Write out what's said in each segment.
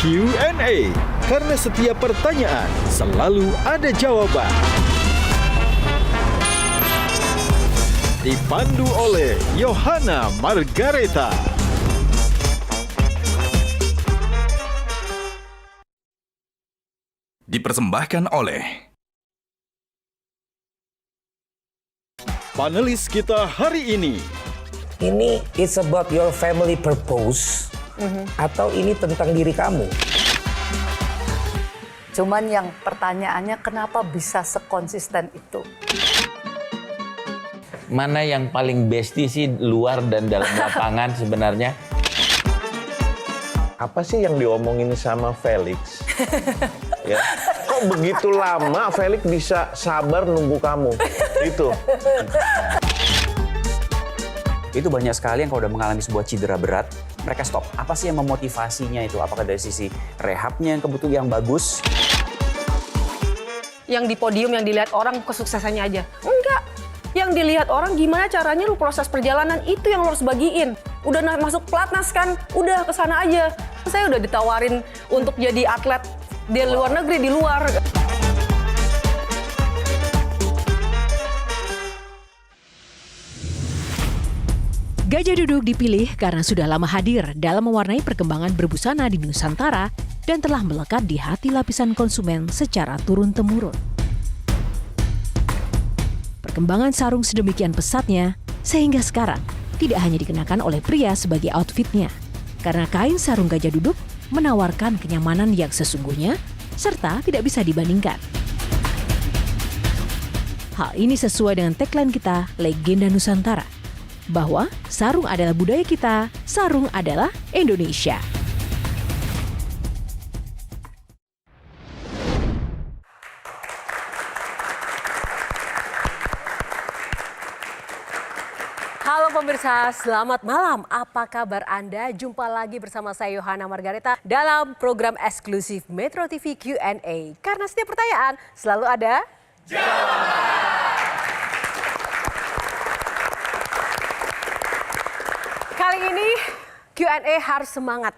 Q&A. Karena setiap pertanyaan selalu ada jawaban. Dipandu oleh Yohana Margareta. Dipersembahkan oleh Panelis kita hari ini. Ini it's about your family purpose atau ini tentang diri kamu? Cuman yang pertanyaannya kenapa bisa sekonsisten itu? Mana yang paling bestie sih luar dan dalam lapangan sebenarnya? Apa sih yang diomongin sama Felix? Ya. Kok begitu lama Felix bisa sabar nunggu kamu? Itu banyak sekali yang kalau udah mengalami sebuah cedera berat, mereka stop. Apa sih yang memotivasinya itu? Apakah dari sisi rehabnya yang kebetulan yang bagus? Yang di podium yang dilihat orang kesuksesannya aja. Enggak. Yang dilihat orang gimana caranya lu proses perjalanan itu yang lu harus bagiin. Udah masuk pelatnas kan, udah kesana aja. Saya udah ditawarin untuk jadi atlet di luar negeri, di luar. Gajah Duduk dipilih karena sudah lama hadir dalam mewarnai perkembangan berbusana di Nusantara dan telah melekat di hati lapisan konsumen secara turun-temurun. Perkembangan sarung sedemikian pesatnya sehingga sekarang tidak hanya dikenakan oleh pria sebagai outfitnya, karena kain sarung Gajah Duduk menawarkan kenyamanan yang sesungguhnya serta tidak bisa dibandingkan. Hal ini sesuai dengan tagline kita, Legenda Nusantara, bahwa sarung adalah budaya kita, sarung adalah Indonesia. Halo pemirsa, selamat malam. Apa kabar Anda? Jumpa lagi bersama saya Yohana Margareta dalam program eksklusif Metro TV Q&A. Karena setiap pertanyaan selalu ada jawaban. Kali ini Q&A harus semangat.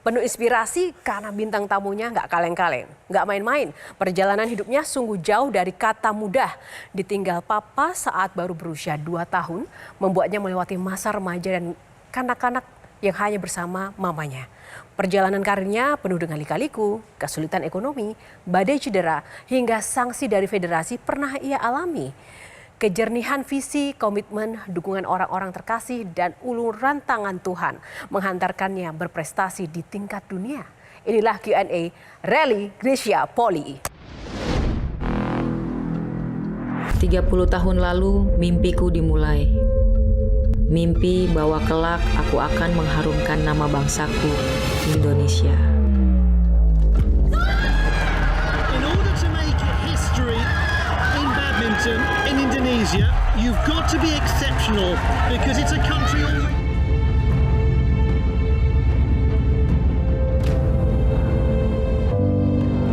Penuh inspirasi karena bintang tamunya nggak kaleng-kaleng, nggak main-main. Perjalanan hidupnya sungguh jauh dari kata mudah. Ditinggal papa saat baru berusia 2 tahun, membuatnya melewati masa remaja dan kanak-kanak yang hanya bersama mamanya. Perjalanan karirnya penuh dengan lika-liku, kesulitan ekonomi, badai cedera, hingga sanksi dari federasi pernah ia alami. Kejernihan visi, komitmen, dukungan orang-orang terkasih, dan uluran tangan Tuhan menghantarkannya berprestasi di tingkat dunia. Inilah Q&A Relly Gracia Poli. 30 tahun lalu mimpiku dimulai. Mimpi bahwa kelak aku akan mengharumkan nama bangsaku, Indonesia. In order to make history in badminton in Indonesia, you've got to be exceptional because it's a country all...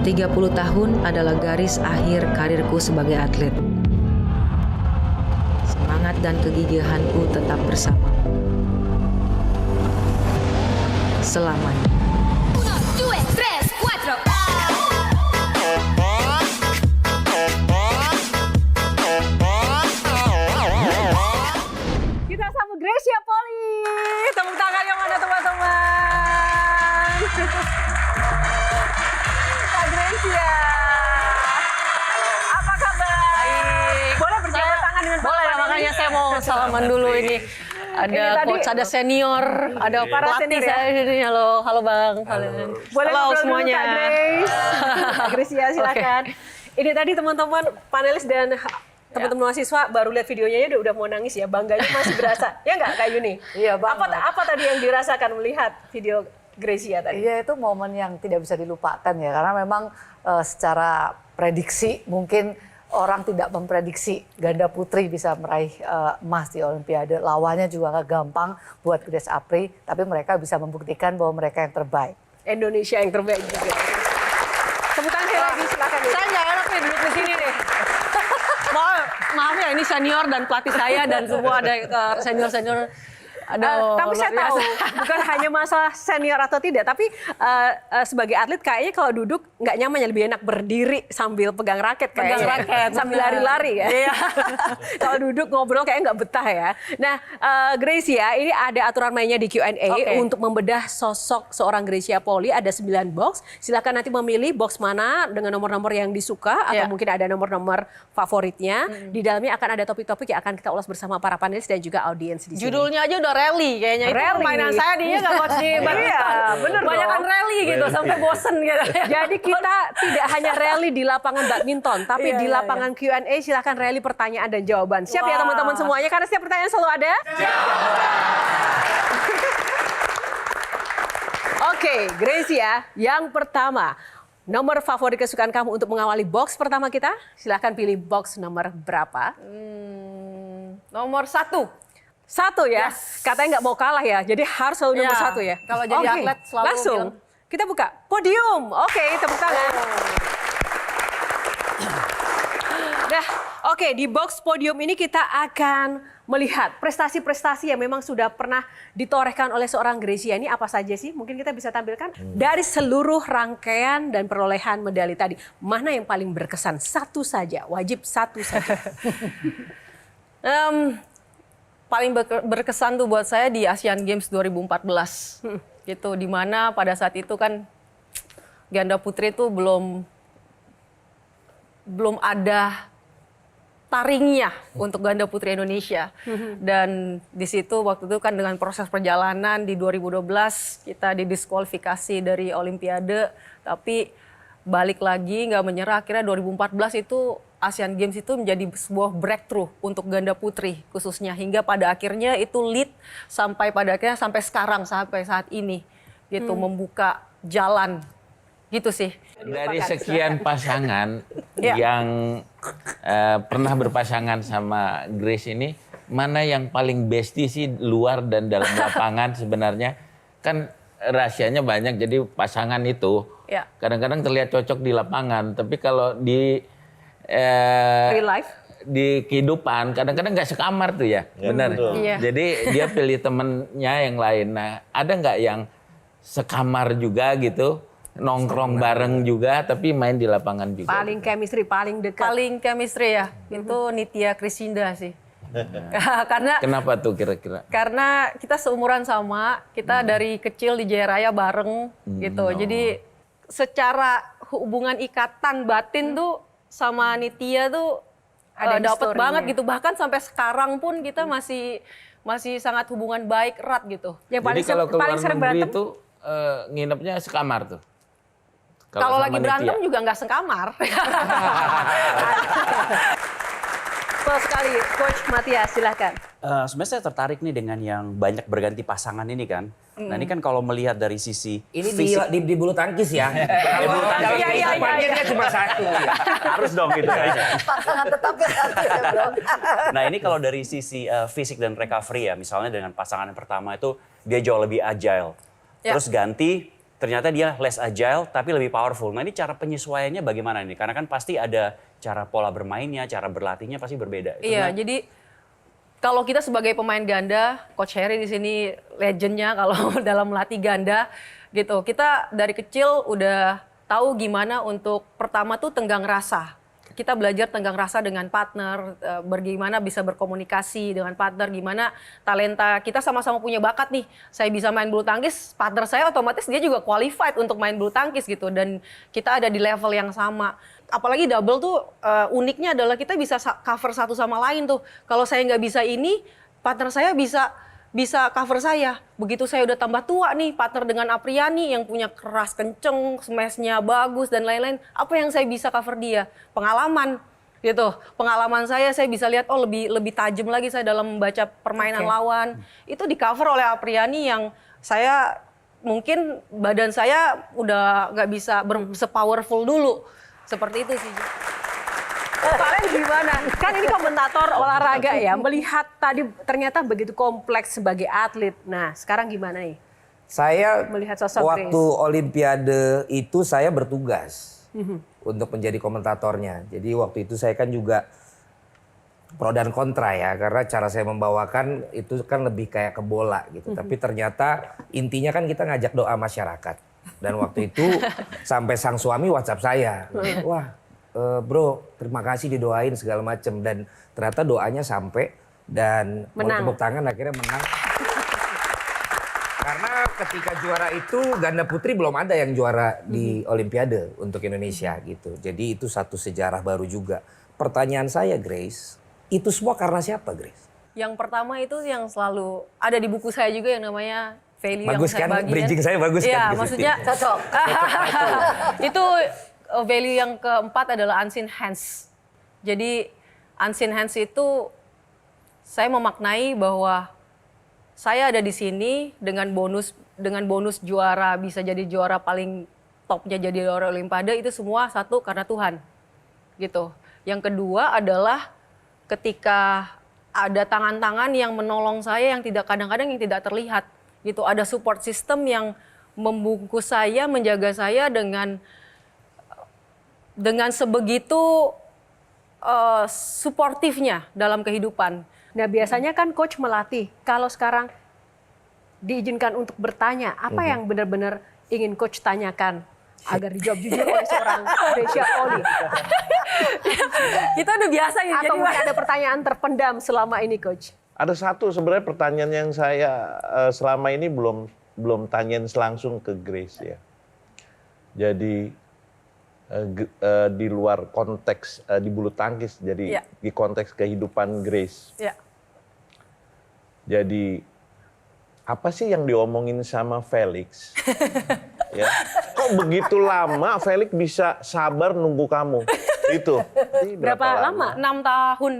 30 tahun adalah garis akhir karirku sebagai atlet. Semangat dan kegigihanku tetap bersama. Selamanya. 1, 2, 3, 4. Kita sambut Gracia Poli. Tepuk tangan yang mana teman-teman? Kak Gracia. Apa kabar? Baik. Boleh berjabat tangan dengan Boleh, makanya saya mau salaman dulu ini. Ada coach, ada senior, ada para pelatih saya di sini. Halo, halo Bang. Halo semuanya. Kak Grace. Kak Gracia silakan. Ini tadi teman-teman panelis dan teman-teman mahasiswa baru lihat videonya udah mau nangis ya, bangganya masih berasa. Ya nggak Kak Yuni? Iya banget. Apa tadi yang dirasakan melihat video Gracia tadi? Iya, itu momen yang tidak bisa dilupakan ya, karena memang secara prediksi mungkin orang tidak memprediksi ganda putri bisa meraih emas di Olimpiade. Lawannya juga gak gampang buat Grace Apri, tapi mereka bisa membuktikan bahwa mereka yang terbaik. Indonesia yang terbaik juga. Tepuk tangan sekali lagi, silakan. Saya nggak enak nih duduk di sini nih. Maaf ya, ini senior dan pelatih saya dan semua ada senior-senior. Tapi saya tahu bukan hanya masalah senior atau tidak, tapi sebagai atlet kayaknya kalau duduk nggak nyaman, ya lebih enak berdiri sambil pegang raket kayaknya. Pegang raket, sambil lari-lari ya. Iya. Kalau duduk ngobrol kayaknya nggak betah ya. Nah, Greysia, ini ada aturan mainnya di Q&A untuk membedah sosok seorang Greysia Polly. Ada 9 box. Silakan nanti memilih box mana dengan nomor-nomor yang disuka atau mungkin ada nomor-nomor favoritnya. Di dalamnya akan ada topik-topik yang akan kita ulas bersama para panelis dan juga audiens di sini. Judulnya aja udah rally kayaknya. Itu permainan saya dia nggak coach di badminton. Iya, bener dong. Banyakan rally gitu sampai bosen gitu. Jadi kita tidak hanya rally di lapangan badminton, tapi di lapangan Q&A silakan rally pertanyaan dan jawaban. Siap ya teman-teman semuanya, karena setiap pertanyaan selalu ada. Oke, Greysia, yang pertama, nomor favorit kesukaan kamu untuk mengawali box pertama kita? Silahkan pilih box nomor berapa? Nomor 1. 1 ya? Katanya nggak mau kalah ya, jadi harus selalu nomor 1 ya? Kalau jadi atlet selalu langsung kita buka podium. Oke, tepuk tangan. Nah, oke, di box podium ini kita akan melihat prestasi-prestasi yang memang sudah pernah ditorehkan oleh seorang Greysia. Ini apa saja sih? Mungkin kita bisa tampilkan dari seluruh rangkaian dan perolehan medali tadi. Mana yang paling berkesan? Satu saja, wajib satu saja. Paling berkesan tuh buat saya di Asian Games 2014. Gitu, di mana pada saat itu kan ganda putri itu belum ada taringnya untuk ganda putri Indonesia. Dan di situ waktu itu kan dengan proses perjalanan di 2012 kita didiskualifikasi dari Olimpiade, tapi balik lagi nggak menyerah. Akhirnya 2014 itu Asian Games itu menjadi sebuah breakthrough untuk ganda putri khususnya, hingga pada akhirnya itu lead sampai pada akhirnya sampai sekarang, sampai saat ini gitu, membuka jalan gitu sih. Dari sekian pasangan yang pernah berpasangan sama Grace ini, mana yang paling bestie sih luar dan dalam lapangan sebenarnya? Kan rahasianya banyak, jadi pasangan itu kadang-kadang terlihat cocok di lapangan, tapi kalau di real life, di kehidupan kadang-kadang nggak sekamar tuh ya, benar. Jadi dia pilih temennya yang lain. Nah, ada nggak yang sekamar juga gitu, nongkrong bareng juga, tapi main di lapangan juga? Paling chemistry, paling dekat. Paling chemistry ya, itu Nitya Krishinda sih. Karena kenapa tuh kira-kira? Karena kita seumuran sama, kita dari kecil di Jaya Raya bareng gitu. Jadi secara hubungan ikatan batin tuh sama Nitya tuh dapat banget gitu. Bahkan sampai sekarang pun kita masih sangat hubungan baik, erat gitu. Yang paling jadi kalau keluar negeri itu nginepnya sekamar tuh? Kalau lagi berantem juga nggak sekamar. Betul sekali, Coach Matias, silahkan. Sebenarnya saya tertarik nih dengan yang banyak berganti pasangan ini kan. Nah ini kan kalau melihat dari sisi ini fisik, di bulu tangkis ya. Di bulu tangkis. Iya, cuma satu. Ya. Harus dong gitu kan. Pasangan tetapnya satu ya bro. Nah ini kalau dari sisi fisik dan recovery ya, misalnya dengan pasangan yang pertama itu dia jauh lebih agile. Terus ganti, ternyata dia less agile tapi lebih powerful. Nah ini cara penyesuaiannya bagaimana nih? Karena kan pasti ada cara pola bermainnya, cara berlatihnya pasti berbeda. Iya, jadi kalau kita sebagai pemain ganda, Coach Heri di sini legendnya kalau dalam melatih ganda gitu. Kita dari kecil udah tahu gimana untuk pertama tuh tenggang rasa. Kita belajar tenggang rasa dengan partner, bagaimana bisa berkomunikasi dengan partner, gimana talenta kita sama-sama punya bakat nih. Saya bisa main bulu tangkis, partner saya otomatis dia juga qualified untuk main bulu tangkis gitu. Dan kita ada di level yang sama. Apalagi double tuh uniknya adalah kita bisa cover satu sama lain tuh. Kalau saya nggak bisa ini, partner saya bisa cover saya. Begitu saya udah tambah tua nih, partner dengan Apriani yang punya keras kenceng, smashnya bagus dan lain-lain. Apa yang saya bisa cover dia? Pengalaman gitu. Pengalaman saya bisa lihat lebih tajam lagi saya dalam membaca permainan lawan. Itu di cover oleh Apriani yang saya mungkin badan saya udah nggak bisa se-powerful dulu. Seperti itu sih. Kalian gimana? Kan ini komentator olahraga ya, melihat tadi ternyata begitu kompleks sebagai atlet. Nah, sekarang gimana nih? Saya melihat sosok waktu Grace. Olimpiade itu saya bertugas untuk menjadi komentatornya. Jadi waktu itu saya kan juga pro dan kontra ya, karena cara saya membawakan itu kan lebih kayak ke bola gitu. Tapi ternyata intinya kan kita ngajak doa masyarakat. Dan waktu itu sampai sang suami WhatsApp saya, wah bro terima kasih didoain segala macem, dan ternyata doanya sampai dan mau tepuk tangan akhirnya menang. Karena ketika juara itu ganda putri belum ada yang juara di Olimpiade untuk Indonesia gitu. Jadi itu satu sejarah baru juga. Pertanyaan saya Grace, itu semua karena siapa Grace? Yang pertama itu yang selalu ada di buku saya juga yang namanya value Bagus yang saya kan? bagi. Bridging saya bagus kan? Iya, maksudnya Cocok. itu value yang keempat adalah unseen hands. Jadi unseen hands itu saya memaknai bahwa saya ada di sini dengan bonus juara, bisa jadi juara paling topnya jadi juara Olimpiade, itu semua satu karena Tuhan. Gitu. Yang kedua adalah ketika ada tangan-tangan yang menolong saya yang kadang-kadang yang tidak terlihat. Gitu. Ada support system yang membungkus saya, menjaga saya dengan sebegitu suportifnya dalam kehidupan. Nah biasanya kan coach melatih, kalau sekarang diizinkan untuk bertanya, apa yang benar-benar ingin coach tanyakan agar dijawab jujur oleh seorang Grecia Poli? Kita udah biasa gitu. Atau mungkin ada pertanyaan terpendam selama ini coach? Ada satu sebenarnya pertanyaan yang saya selama ini belum tanyain langsung ke Grace ya. Jadi di luar konteks di bulu tangkis, jadi di konteks kehidupan Grace. Ya. Jadi apa sih yang diomongin sama Felix? Ya. Kok begitu lama Felix bisa sabar nunggu kamu? Itu. Berapa lama? 6 tahun.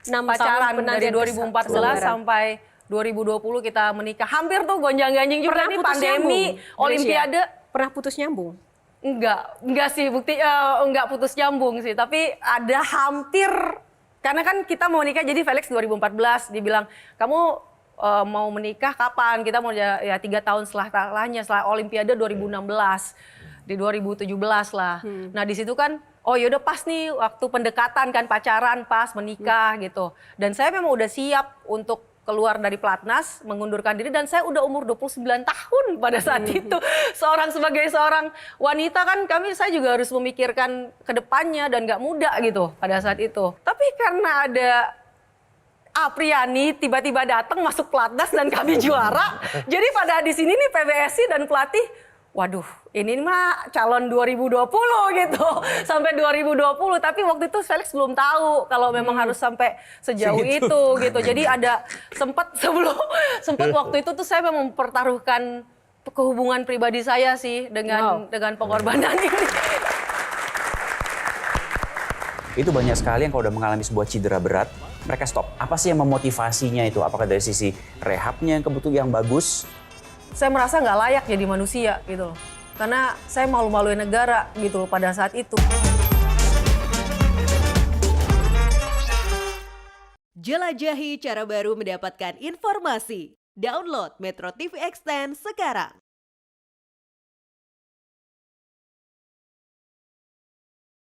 6 pacaran tahun dari 2014 sampai 2020 kita menikah. Hampir tuh gonjang-ganjing juga nih pandemi, Olimpiade. Pernah putus nyambung? Enggak sih, bukti enggak putus nyambung sih, tapi ada hampir, karena kan kita mau nikah, jadi Felix 2014 dibilang kamu mau menikah kapan? Kita mau ya 3 tahun setelahnya, setelah Olimpiade 2016, di 2017 lah. Nah di situ kan, oh yaudah pas nih waktu pendekatan kan, pacaran pas menikah gitu. Dan saya memang udah siap untuk keluar dari pelatnas, mengundurkan diri, dan saya udah umur 29 tahun pada saat itu. Sebagai seorang wanita kan saya juga harus memikirkan ke depannya dan gak muda gitu pada saat itu. Tapi karena ada Apriani tiba-tiba datang masuk pelatnas dan kami juara. Jadi pada di sini nih PBSI dan pelatih, waduh ini mah calon 2020 gitu. Sampai 2020, tapi waktu itu Felix belum tahu kalau memang harus sampai sejauh itu gitu. Jadi ada sempat waktu itu tuh saya memang mempertaruhkan kehubungan pribadi saya sih dengan pengorbanan ini. Itu banyak sekali yang kalau udah mengalami sebuah cedera berat, mereka stop. Apa sih yang memotivasinya itu? Apakah dari sisi rehabnya yang kebetulan yang bagus? Saya merasa nggak layak jadi manusia gitu loh. Karena saya malu-maluin negara gitu loh pada saat itu. Jelajahi cara baru mendapatkan informasi. Download Metro TV Extend sekarang.